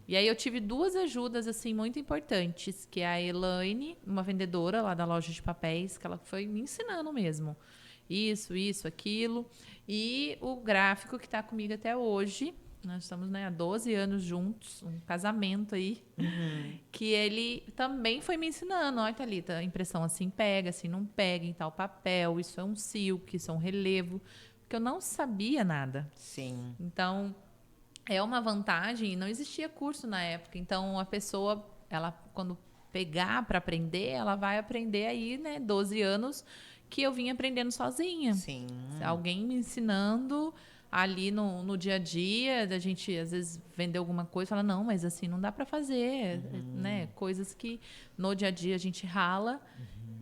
E aí eu tive 2 ajudas, assim, muito importantes, que é a Elaine, uma vendedora lá da loja de papéis, que ela foi me ensinando mesmo. Isso, aquilo. E o gráfico que está comigo até hoje. Nós estamos, né, há 12 anos juntos, um casamento aí, que ele também foi me ensinando. Olha, Thalita, impressão assim pega, assim não pega, em tal papel, isso é um silk, isso é um relevo, porque eu não sabia nada. Sim. Então, é uma vantagem, não existia curso na época, então a pessoa, ela quando pegar para aprender, ela vai aprender aí, né, 12 anos que eu vim aprendendo sozinha. Sim. Alguém me ensinando ali no dia a dia, da gente às vezes vender alguma coisa e fala, não, mas assim não dá para fazer, né? Coisas que no dia a dia a gente rala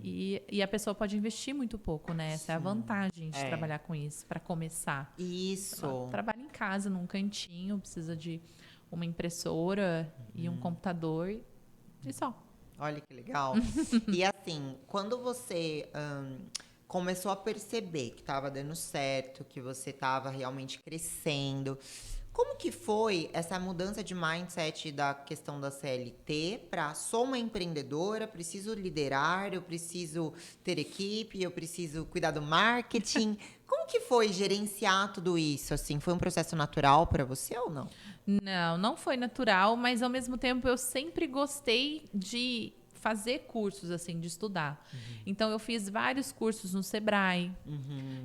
e a pessoa pode investir muito pouco, né? Essa é a vantagem de trabalhar com isso, para começar. Isso. Ela trabalha em casa, num cantinho, precisa de uma impressora e um computador e só. Olha que legal. E assim, quando você começou a perceber que estava dando certo, que você estava realmente crescendo, Como que foi essa mudança de mindset da questão da CLT para sou uma empreendedora, preciso liderar, eu preciso ter equipe, eu preciso cuidar do marketing? Como que foi gerenciar tudo isso? Assim, foi um processo natural para você ou não? Não, não foi natural, mas ao mesmo tempo eu sempre gostei de fazer cursos, assim, de estudar. Então, eu fiz vários cursos no Sebrae.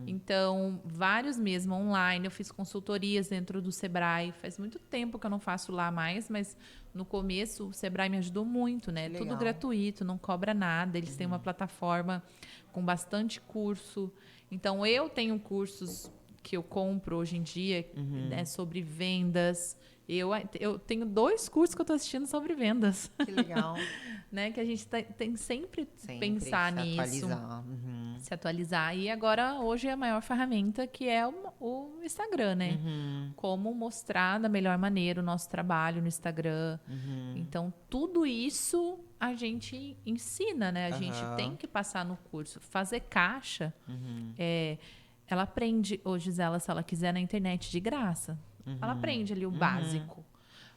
Então, vários mesmo online. Eu fiz consultorias dentro do Sebrae. Faz muito tempo que eu não faço lá mais, mas no começo o Sebrae me ajudou muito, né? Legal. Tudo gratuito, não cobra nada. Eles têm uma plataforma com bastante curso. Então, eu tenho cursos que eu compro hoje em dia, né, sobre vendas. Eu tenho 2 cursos que eu estou assistindo sobre vendas. Que legal. Né? Que a gente tem sempre pensar nisso. Atualizar. Se atualizar. E agora, hoje, é a maior ferramenta que é o Instagram, né? Como mostrar da melhor maneira o nosso trabalho no Instagram. Então, tudo isso a gente ensina, né? A gente tem que passar no curso. Fazer caixa, ela aprende, ô Gisela, se ela quiser, na internet de graça. Ela aprende ali o básico.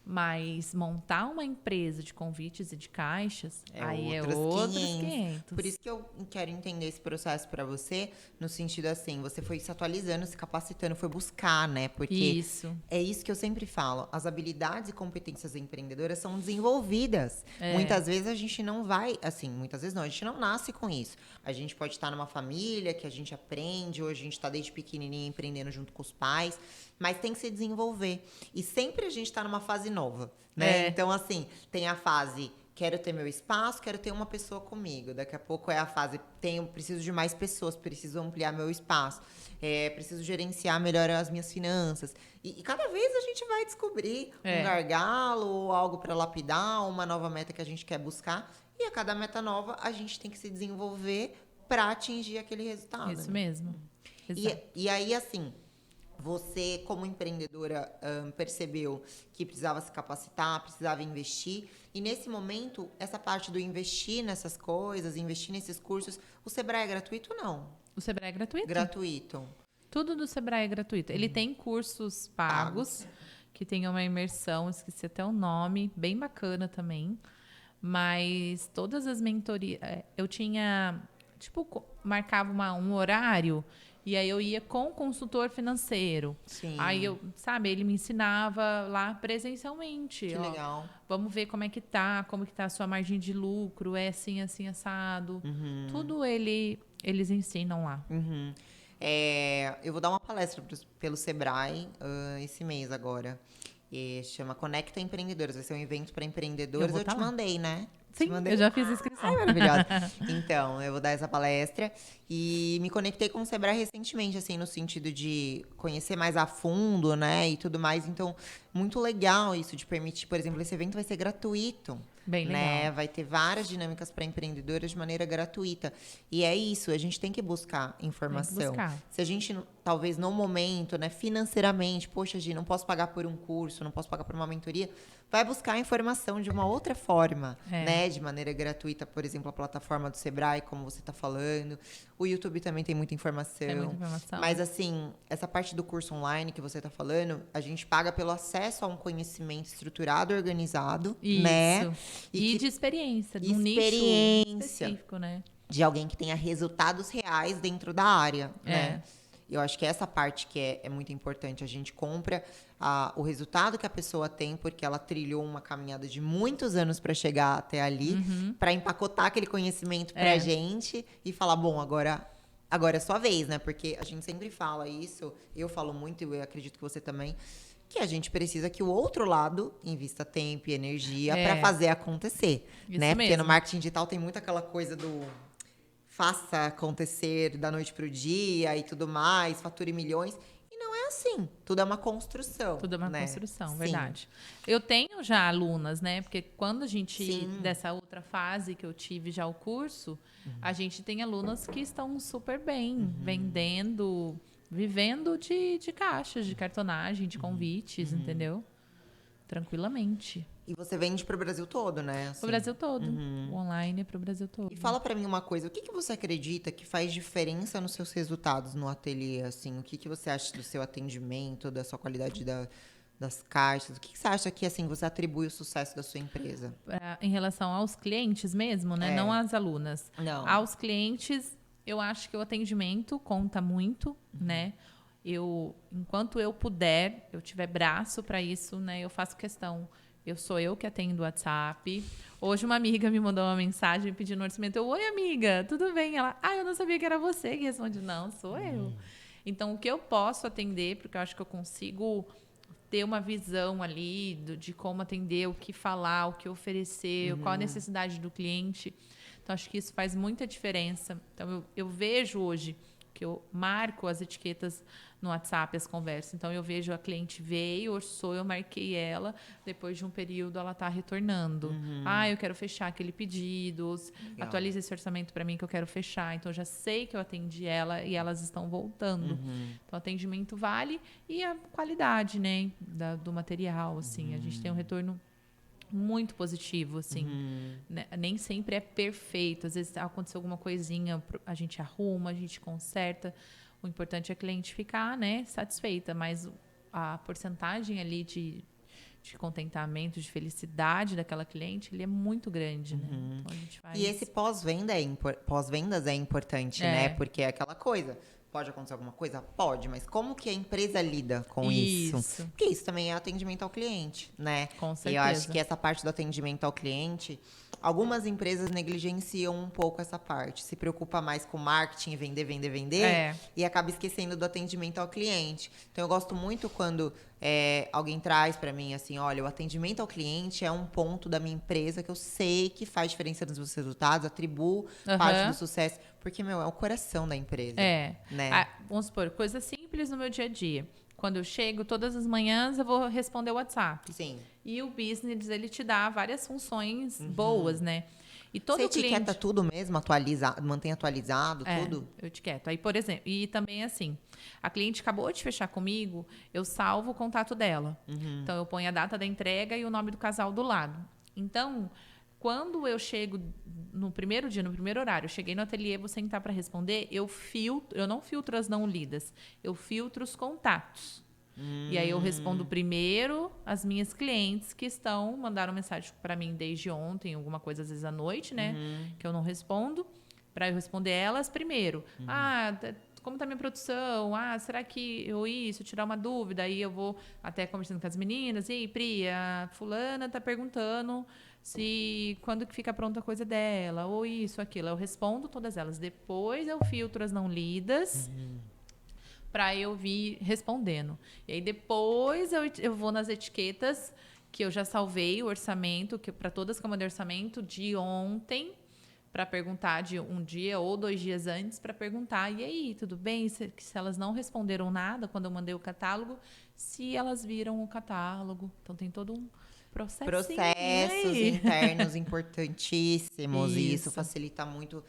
Mas montar uma empresa de convites e de caixas, aí é outros 500. Por isso que eu quero entender esse processo para você, no sentido assim, você foi se atualizando, se capacitando, foi buscar, né? Porque isso. É isso que eu sempre falo, as habilidades e competências empreendedoras são desenvolvidas. Muitas vezes a gente não vai, assim, muitas vezes não, a gente não nasce com isso. A gente pode estar numa família que a gente aprende, ou a gente está desde pequenininha empreendendo junto com os pais, mas tem que se desenvolver. E sempre a gente está numa fase nova, né? Então, assim, tem a fase quero ter meu espaço, quero ter uma pessoa comigo. Daqui a pouco é a fase preciso de mais pessoas, preciso ampliar meu espaço, preciso gerenciar melhor as minhas finanças. E cada vez a gente vai descobrir um gargalo ou algo para lapidar, uma nova meta que a gente quer buscar. E a cada meta nova, a gente tem que se desenvolver para atingir aquele resultado. Isso mesmo. E aí, assim, você, como empreendedora, percebeu que precisava se capacitar, precisava investir. E nesse momento, essa parte do investir nessas coisas, investir nesses cursos, o Sebrae é gratuito ou não? O Sebrae é gratuito. Gratuito. Tudo do Sebrae é gratuito. Ele tem cursos pagos, que tem uma imersão, esqueci até o nome, bem bacana também. Mas todas as mentorias... Eu tinha... Tipo, marcava um horário... E aí eu ia com o consultor financeiro. Sim. Aí ele me ensinava lá presencialmente. Que legal. Vamos ver como que tá a sua margem de lucro, é assim, assim, assado. Tudo eles ensinam lá. Eu vou dar uma palestra pelo Sebrae esse mês agora. Chama Conecta Empreendedores. Vai ser um evento para empreendedores. Eu te mandei, né? Sim, eu já fiz a inscrição. Ai, maravilhosa. Então, eu vou dar essa palestra e me conectei com o Sebrae recentemente, assim, no sentido de conhecer mais a fundo, né, e tudo mais. Então, muito legal isso de permitir, por exemplo, esse evento vai ser gratuito. Bem legal. Né? Vai ter várias dinâmicas para empreendedoras de maneira gratuita. E é isso, a gente tem que buscar informação. Tem que buscar. Se a gente, talvez, no momento, né, financeiramente, poxa, Gi, não posso pagar por um curso, não posso pagar por uma mentoria, vai buscar informação de uma outra forma, né? De maneira gratuita, por exemplo, a plataforma do Sebrae, como você está falando. O YouTube também tem muita informação. Tem muita informação. Mas, assim, essa parte do curso online que você está falando, a gente paga pelo acesso a um conhecimento estruturado, organizado, isso. né? E de experiência, de um nicho específico, né? De alguém que tenha resultados reais dentro da área, né? Eu acho que essa parte que é muito importante. A gente compra o resultado que a pessoa tem, porque ela trilhou uma caminhada de muitos anos para chegar até ali, para empacotar aquele conhecimento pra gente e falar, bom, agora é sua vez, né? Porque a gente sempre fala isso, eu falo muito, e eu acredito que você também, que a gente precisa que o outro lado invista tempo e energia para fazer acontecer, isso né? mesmo. Porque no marketing digital tem muito aquela coisa do faça acontecer da noite pro dia e tudo mais, fature milhões. E não é assim. Tudo é uma construção. Tudo é uma né? construção, Sim. verdade. Eu tenho já alunas, né? Porque quando a gente, dessa outra fase que eu tive já o curso, a gente tem alunas que estão super bem, vendendo, vivendo de caixas, de cartonagem, de convites, entendeu? Tranquilamente. E você vende pro Brasil todo, né? Assim. Pro Brasil todo. O online é pro Brasil todo. E fala pra mim uma coisa, o que você acredita que faz diferença nos seus resultados no ateliê, assim? O que você acha do seu atendimento, da sua qualidade das caixas? O que você acha que, assim, você atribui o sucesso da sua empresa? Em relação aos clientes mesmo, né? Não às alunas. Não. Aos clientes, eu acho que o atendimento conta muito, né? Enquanto eu puder, eu tiver braço para isso, né? Eu faço questão. Sou eu que atendo o WhatsApp. Hoje uma amiga me mandou uma mensagem pedindo um orçamento. Oi, amiga, tudo bem? Ela, eu não sabia que era você que responde. Não, sou eu. Então, o que eu posso atender, porque eu acho que eu consigo ter uma visão ali de como atender, o que falar, o que oferecer, qual a necessidade do cliente. Então, acho que isso faz muita diferença. Então, eu vejo hoje que eu marco as etiquetas no WhatsApp, as conversas. Então, eu vejo a cliente veio, orçou, eu marquei ela. Depois de um período, ela está retornando. Eu quero fechar aquele pedido. Legal. Atualiza esse orçamento para mim que eu quero fechar. Então, eu já sei que eu atendi ela e elas estão voltando. Então, o atendimento vale e a qualidade, né, do material, assim. A gente tem um retorno muito positivo, assim. Né? Nem sempre é perfeito. Às vezes aconteceu alguma coisinha, a gente arruma, a gente conserta. O importante é a cliente ficar, né, satisfeita. Mas a porcentagem ali de contentamento, de felicidade daquela cliente, ele é muito grande, né? Então a gente faz... E esse pós-vendas é importante, né? Porque é aquela coisa. Pode acontecer alguma coisa? Pode, mas como que a empresa lida com isso? Porque isso também é atendimento ao cliente, né? Com certeza. E eu acho que essa parte do atendimento ao cliente, algumas empresas negligenciam um pouco essa parte. Se preocupa mais com marketing, vender, e acaba esquecendo do atendimento ao cliente. Então, eu gosto muito quando alguém traz para mim assim, olha, o atendimento ao cliente é um ponto da minha empresa que eu sei que faz diferença nos meus resultados, atribuo parte do sucesso. Porque, é o coração da empresa. Né? Vamos supor, coisa simples no meu dia a dia. Quando eu chego, todas as manhãs, eu vou responder o WhatsApp. Sim. E o business, ele te dá várias funções boas, né? E todo Você etiqueta tudo mesmo, mantém atualizado, tudo? Eu etiqueto. Aí, por exemplo, e também assim, a cliente acabou de fechar comigo, eu salvo o contato dela. Então, eu ponho a data da entrega e o nome do casal do lado. Então, quando eu chego no primeiro dia, no primeiro horário, eu cheguei no ateliê, vou sentar para responder, eu não filtro as não lidas, eu filtro os contatos. E aí eu respondo primeiro as minhas clientes que mandaram mensagem para mim desde ontem, alguma coisa às vezes à noite, né? Que eu não respondo, para eu responder elas primeiro. Como tá minha produção? Será que tirar uma dúvida? Aí eu vou até conversando com as meninas. E Pri, a fulana tá perguntando quando que fica pronta a coisa dela, ou isso, aquilo. Eu respondo todas elas. Depois eu filtro as não lidas para eu vir respondendo. E aí depois eu vou nas etiquetas que eu já salvei o orçamento, para todas que eu mandei orçamento de ontem, para perguntar de um dia ou 2 dias antes, para perguntar, e aí, tudo bem? Se elas não responderam nada quando eu mandei o catálogo, se elas viram o catálogo. Então tem todo um processos internos importantíssimos. E isso facilita muito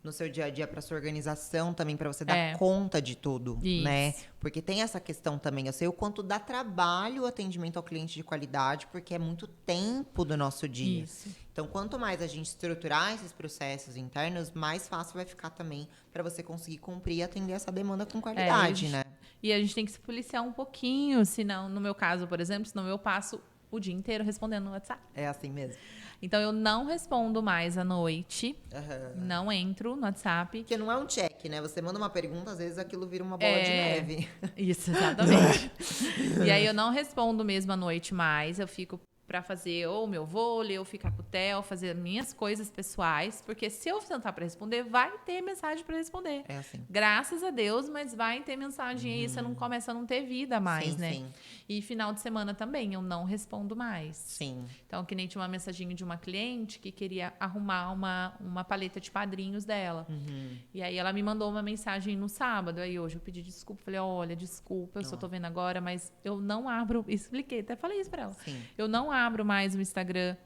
no seu dia a dia para sua organização também, para você dar conta de tudo, né? Porque tem essa questão também, eu sei o quanto dá trabalho o atendimento ao cliente de qualidade, porque é muito tempo do nosso dia. Então, quanto mais a gente estruturar esses processos internos, mais fácil vai ficar também para você conseguir cumprir e atender essa demanda com qualidade, né? E a gente tem que se policiar um pouquinho, senão, no meu caso, por exemplo, senão eu passo o dia inteiro respondendo no WhatsApp. É assim mesmo. Então, eu não respondo mais à noite. Não entro no WhatsApp. Porque não é um check, né? Você manda uma pergunta, às vezes aquilo vira uma bola de neve. Isso, exatamente. E aí, eu não respondo mesmo à noite mais. Eu fico para fazer ou o meu vôlei, ou ficar com o Theo, fazer minhas coisas pessoais. Porque se eu sentar para responder, vai ter mensagem para responder. É assim. Graças a Deus, mas vai ter mensagem aí. Você não começa a não ter vida mais, né? Sim. E final de semana também, eu não respondo mais. Sim. Então, que nem tinha uma mensaginha de uma cliente que queria arrumar uma paleta de padrinhos dela. E aí, ela me mandou uma mensagem no sábado. Aí, hoje, eu pedi desculpa. Falei, olha, desculpa, eu só tô vendo agora, mas eu não abro... Expliquei, até falei isso pra ela. Eu não abro mais o Instagram,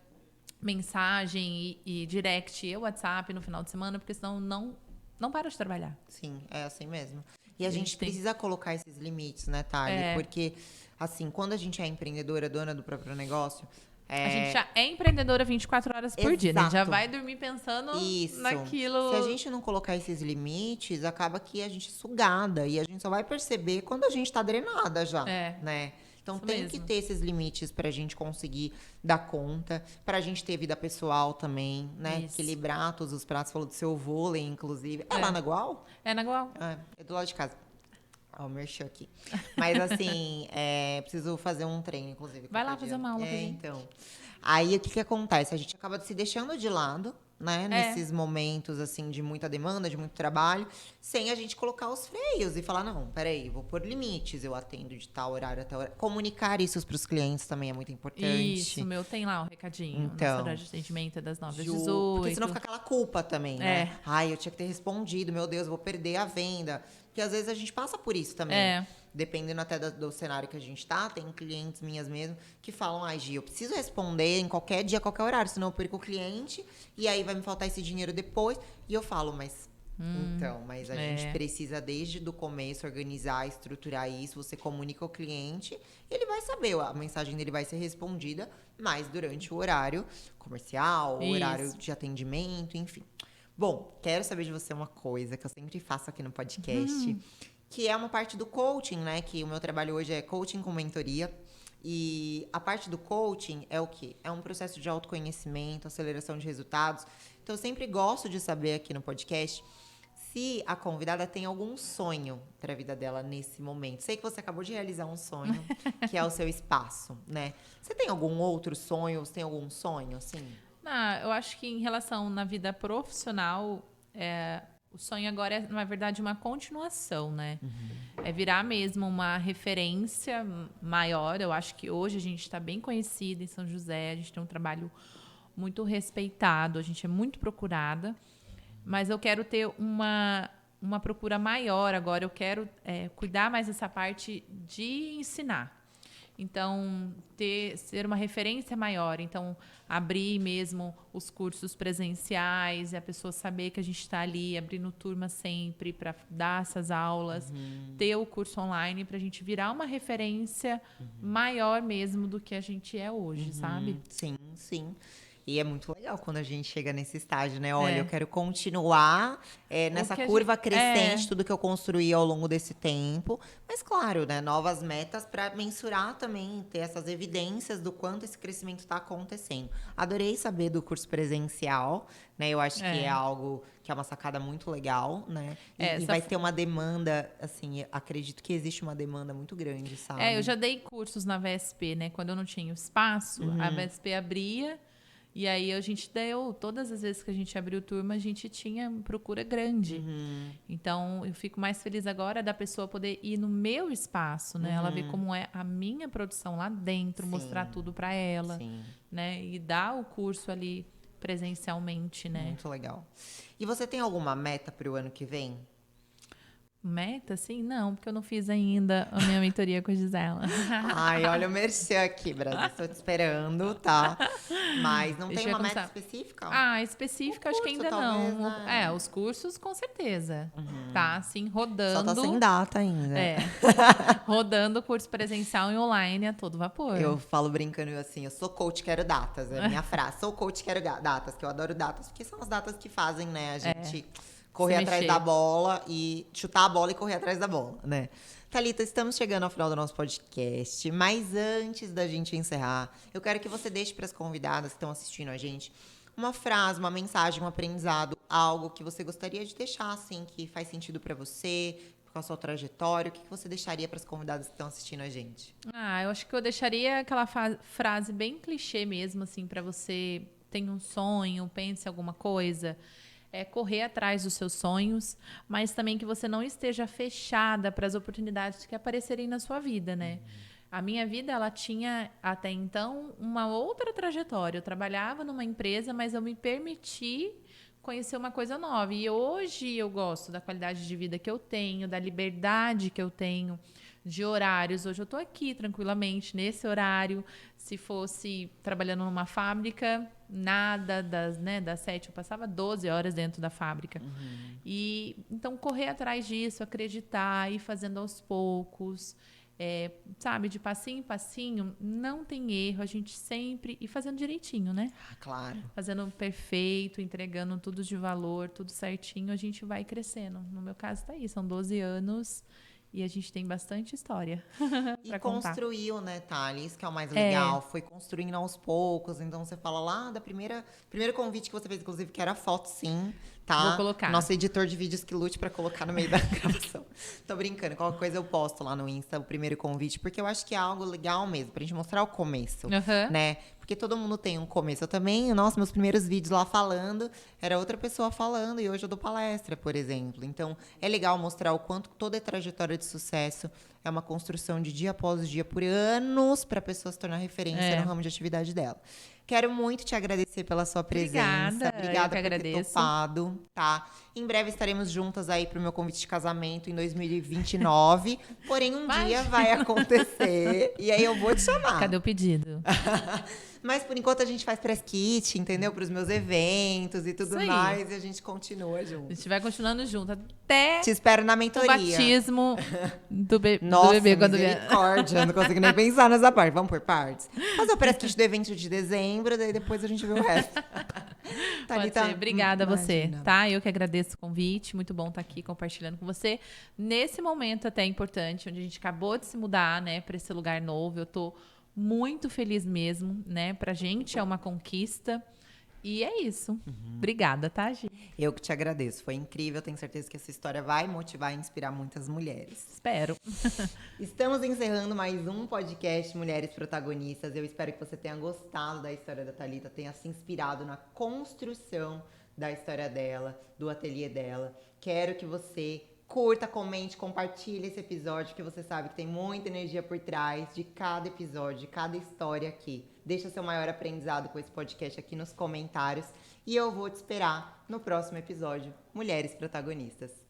mensagem e direct e o WhatsApp no final de semana, porque senão não paro de trabalhar. Sim, é assim mesmo. E a gente precisa colocar esses limites, né, Thali? Porque, assim, quando a gente é empreendedora, dona do próprio negócio... A gente já é empreendedora 24 horas por dia, né? Já vai dormir pensando naquilo. Se a gente não colocar esses limites, acaba que a gente é sugada. E a gente só vai perceber quando a gente tá drenada já, né? Então, Isso tem mesmo. que ter esses limites pra gente conseguir dar conta, pra gente ter vida pessoal também, né? Isso. Equilibrar todos os pratos. Falou do seu vôlei, inclusive. É É. lá na Gual? É na Gual. É do lado de casa. Ó, o merchan aqui. Mas assim, preciso fazer um treino, inclusive. Vai lá qualquer fazer dia. uma aula com a gente. Então. Aí, o que acontece? A gente acaba se deixando de lado, né? Nesses momentos, assim, de muita demanda, de muito trabalho, sem a gente colocar os freios e falar, não, peraí, vou pôr limites, eu atendo de tal horário até horário. Comunicar isso pros clientes também é muito importante. Isso, o meu tem lá o recadinho. Nosso Então, horário de atendimento é das 9 às 18. porque senão fica aquela culpa também, né? Ai, eu tinha que ter respondido, meu Deus, vou perder a venda. Porque às vezes a gente passa por isso também. Dependendo até do cenário que a gente tá, tem clientes minhas mesmo que falam, ai, Gi, eu preciso responder em qualquer dia, qualquer horário, senão eu perco o cliente e aí vai me faltar esse dinheiro depois. E eu falo, mas a gente precisa desde o começo organizar, estruturar isso, você comunica ao cliente, ele vai saber, a mensagem dele vai ser respondida, mas durante o horário comercial, o horário de atendimento, enfim. Bom, quero saber de você uma coisa que eu sempre faço aqui no podcast, que é uma parte do coaching, né? Que o meu trabalho hoje é coaching com mentoria. E a parte do coaching é o quê? É um processo de autoconhecimento, aceleração de resultados. Então, eu sempre gosto de saber aqui no podcast se a convidada tem algum sonho para a vida dela nesse momento. Sei que você acabou de realizar um sonho, que é o seu espaço, né? Você tem algum outro sonho? Você tem algum sonho, assim? Eu acho que em relação na vida profissional, o sonho agora é, na verdade, uma continuação, né? É virar mesmo uma referência maior. Eu acho que hoje a gente está bem conhecida em São José, a gente tem um trabalho muito respeitado, a gente é muito procurada, mas eu quero ter uma procura maior agora, eu quero cuidar mais dessa parte de ensinar. Então, ser uma referência maior. Então, abrir mesmo os cursos presenciais e a pessoa saber que a gente está ali abrindo turma sempre para dar essas aulas. Ter o curso online para a gente virar uma referência maior mesmo do que a gente é hoje, sabe? Sim, sim. E é muito legal quando a gente chega nesse estágio, né? Olha, eu quero continuar nessa curva crescente, tudo que eu construí ao longo desse tempo. Mas, claro, né? Novas metas para mensurar também, ter essas evidências do quanto esse crescimento está acontecendo. Adorei saber do curso presencial, né? Eu acho que é algo que é uma sacada muito legal, né? E vai ter uma demanda, assim, acredito que existe uma demanda muito grande, sabe? Eu já dei cursos na VSP, né? Quando eu não tinha espaço, a VSP abria. E aí a gente todas as vezes que a gente abriu turma, a gente tinha procura grande. Então, eu fico mais feliz agora da pessoa poder ir no meu espaço, né? Ela ver como é a minha produção lá dentro, mostrar tudo para ela, né? E dar o curso ali presencialmente, né? Muito legal. E você tem alguma meta para o ano que vem? Meta, assim? Não, porque eu não fiz ainda a minha mentoria com a Gisela. Ai, olha o merchan aqui, Brasil. Estou te esperando, tá? Mas não tem uma meta específica? Específica, curso, acho que ainda talvez, não. né? Os cursos, com certeza. Tá, assim, Só rodando. tá sem data ainda. Rodando o curso presencial e online a todo vapor. Eu falo brincando assim, eu sou coach, quero datas. É a minha frase. Sou coach, quero datas. Que eu adoro datas, porque são as datas que fazem, né, a gente correr atrás da bola e chutar a bola e correr atrás da bola, né? Thalita, estamos chegando ao final do nosso podcast, mas antes da gente encerrar, eu quero que você deixe para as convidadas que estão assistindo a gente uma frase, uma mensagem, um aprendizado, algo que você gostaria de deixar, assim, que faz sentido para você, com a sua trajetória. O que você deixaria para as convidadas que estão assistindo a gente? Eu acho que eu deixaria aquela frase bem clichê mesmo, assim, para você ter um sonho, pense em alguma coisa. Correr atrás dos seus sonhos, mas também que você não esteja fechada para as oportunidades que aparecerem na sua vida, né? A minha vida, ela tinha, até então, uma outra trajetória. Eu trabalhava numa empresa, mas eu me permiti conhecer uma coisa nova. E hoje eu gosto da qualidade de vida que eu tenho, da liberdade que eu tenho, de horários. Hoje eu estou aqui tranquilamente, nesse horário. Se fosse trabalhando numa fábrica, nada das 7, eu passava 12 horas dentro da fábrica. E então correr atrás disso, acreditar, ir fazendo aos poucos, sabe, de passinho em passinho, não tem erro, a gente sempre ir fazendo direitinho, né? Claro. Fazendo perfeito, entregando tudo de valor, tudo certinho, a gente vai crescendo. No meu caso tá aí, são 12 anos E a gente tem bastante história E para contar. construiu, né, Thali? Isso que é o mais legal. Foi construindo aos poucos. Então, você fala lá primeiro convite que você fez, inclusive, que era foto, sim, tá? Vou colocar. Nosso editor de vídeos que lute pra colocar no meio da gravação. Tô brincando. Qualquer coisa eu posto lá no Insta, o primeiro convite. Porque eu acho que é algo legal mesmo, pra gente mostrar o começo, né? Porque todo mundo tem um começo. Eu também, nossa, meus primeiros vídeos lá falando, era outra pessoa falando. E hoje eu dou palestra, por exemplo. Então, é legal mostrar o quanto toda a trajetória de sucesso é uma construção de dia após dia, por anos, para a pessoa se tornar referência no ramo de atividade dela. Quero muito te agradecer pela sua presença. Obrigada por ter topado, tá? Em breve estaremos juntas aí pro meu convite de casamento em 2029. Porém, dia vai acontecer. E aí eu vou te chamar. Cadê o pedido? Mas por enquanto a gente faz press kit, entendeu? Para os meus eventos e tudo mais. E a gente continua junto. A gente vai continuando junto até. Te espero na mentoria. O batismo do bebê. Nossa, do bebê quando misericórdia. Não consigo nem pensar nessa parte. Vamos por partes. Fazer o press kit do evento de dezembro, daí depois a gente vê o resto. Pode ser. Obrigada a você, tá? Eu que agradeço o convite. Muito bom estar aqui compartilhando com você. Nesse momento até importante, onde a gente acabou de se mudar, né, para esse lugar novo. Eu tô muito feliz mesmo, né? Pra gente é uma conquista. E é isso. Obrigada, tá, Gi? Eu que te agradeço. Foi incrível. Tenho certeza que essa história vai motivar e inspirar muitas mulheres. Espero. Estamos encerrando mais um podcast Mulheres Protagonistas. Eu espero que você tenha gostado da história da Thalita, tenha se inspirado na construção da história dela, do ateliê dela. Quero que você curta, comente, compartilhe esse episódio, porque você sabe que tem muita energia por trás de cada episódio, de cada história aqui. Deixa seu maior aprendizado com esse podcast aqui nos comentários. E eu vou te esperar no próximo episódio, Mulheres Protagonistas.